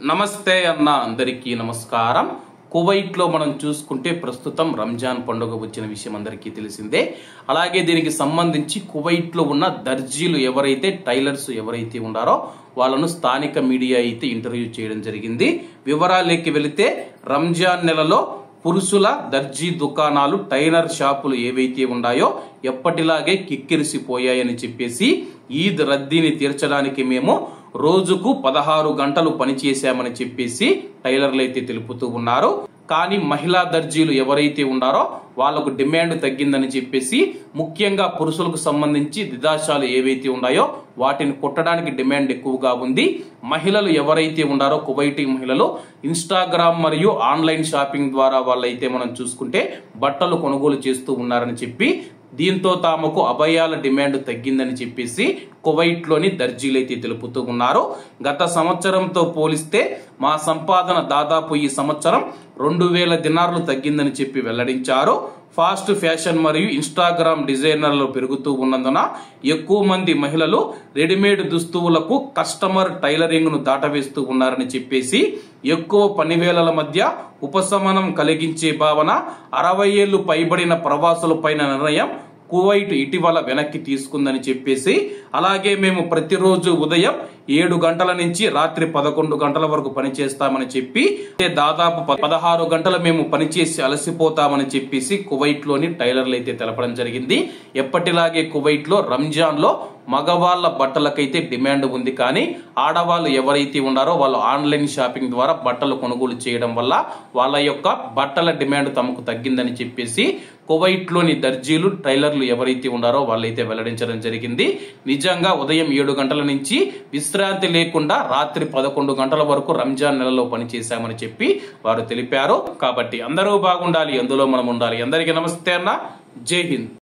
నమస్తే అన్న అందరికీ నమస్కారం. కువైట్ లో మనం చూసుకుంటే ప్రస్తుతం రంజాన్ పండుగ వచ్చిన విషయం అందరికీ తెలిసిందే. అలాగే దీనికి సంబంధించి కువైట్ లో ఉన్న దర్జీలు ఎవరైతే టైలర్స్ ఎవరైతే ఉన్నారో వాళ్ళను స్థానిక మీడియా అయితే ఇంటర్వ్యూ చేయడం జరిగింది. వివరాలకి వెళితే రంజాన్ నెలలో పురుషుల దర్జీ దుకాణాలు టైలర్ షాపులు ఏవైతే ఉన్నాయో ఎప్పటిలాగే కిక్కిరిసిపోయాయని చెప్పేసి ఈద్ రద్దీని తీర్చడానికి మేము రోజుకు 16 గంటలు పనిచేశామని చెప్పేసి టైలర్లు అయితే తెలుపుతూ ఉన్నారు. కానీ మహిళా దర్జీలు ఎవరైతే ఉన్నారో వాళ్లకు డిమాండ్ తగ్గిందని చెప్పేసి ముఖ్యంగా పురుషులకు సంబంధించి దిదాశాలు ఏవైతే ఉన్నాయో వాటిని కుట్టడానికి డిమాండ్ ఎక్కువగా ఉంది. మహిళలు ఎవరైతే ఉన్నారో కువైటీ మహిళలు ఇన్స్టాగ్రామ్ మరియు ఆన్లైన్ షాపింగ్ ద్వారా వాళ్ళైతే మనం చూసుకుంటే బట్టలు కొనుగోలు చేస్తూ ఉన్నారని చెప్పి దీంతో తామకు అభయాల డిమాండ్ తగ్గిందని చెప్పేసి కువైట్ లోని దర్జీలైతే తెలుపుతూ ఉన్నారు. గత సంవత్సరంతో పోలిస్తే మా సంపాదన దాదాపు ఈ సంవత్సరం 2000 దినార్లు తగ్గిందని చెప్పి వెల్లడించారు. ఫాస్ట్ ఫ్యాషన్ మరియు ఇన్స్టాగ్రామ్ డిజైనర్లు పెరుగుతూ ఉన్నందున ఎక్కువ మంది మహిళలు రెడీమేడ్ దుస్తువులకు కస్టమర్ టైలరింగ్ ను దాటవేస్తూ ఉన్నారని చెప్పేసి ఎక్కువ పనివేళల మధ్య ఉపశమనం కలిగించే భావన 60 ఏళ్లు పైబడిన ప్రవాసుల పైన నిర్ణయం కువైట్ ఇటీవల వెనక్కి తీసుకుందని చెప్పేసి అలాగే మేము ప్రతిరోజు ఉదయం 7 గంటల నుంచి రాత్రి 11 గంటల వరకు పనిచేస్తామని చెప్పి దాదాపు 16 గంటలు మేము పనిచేసి అలసిపోతామని చెప్పేసి కువైట్ లోని టైలర్లు అయితే తెలపడం జరిగింది. ఎప్పటిలాగే కువైట్ లో రంజాన్ లో మగవాళ్ల బట్టలకైతే డిమాండ్ ఉంది, కానీ ఆడవాళ్ళు ఎవరైతే ఉన్నారో వాళ్ళు ఆన్లైన్ షాపింగ్ ద్వారా బట్టలు కొనుగోలు చేయడం వల్ల వాళ్ళ యొక్క బట్టల డిమాండ్ తమకు తగ్గిందని చెప్పేసి కువైట్ లోని దర్జీలు టైలర్లు ఎవరైతే ఉన్నారో వాళ్ళైతే వెల్లడించడం జరిగింది. నిజంగా ఉదయం 7 గంటల నుంచి విశ్రాంతి లేకుండా రాత్రి 11 గంటల వరకు రంజాన్ నెలలో పనిచేశామని చెప్పి వారు తెలిపారు. కాబట్టి అందరూ బాగుండాలి, అందులో మనం ఉండాలి. అందరికీ నమస్తే అన్న, జై హింద్.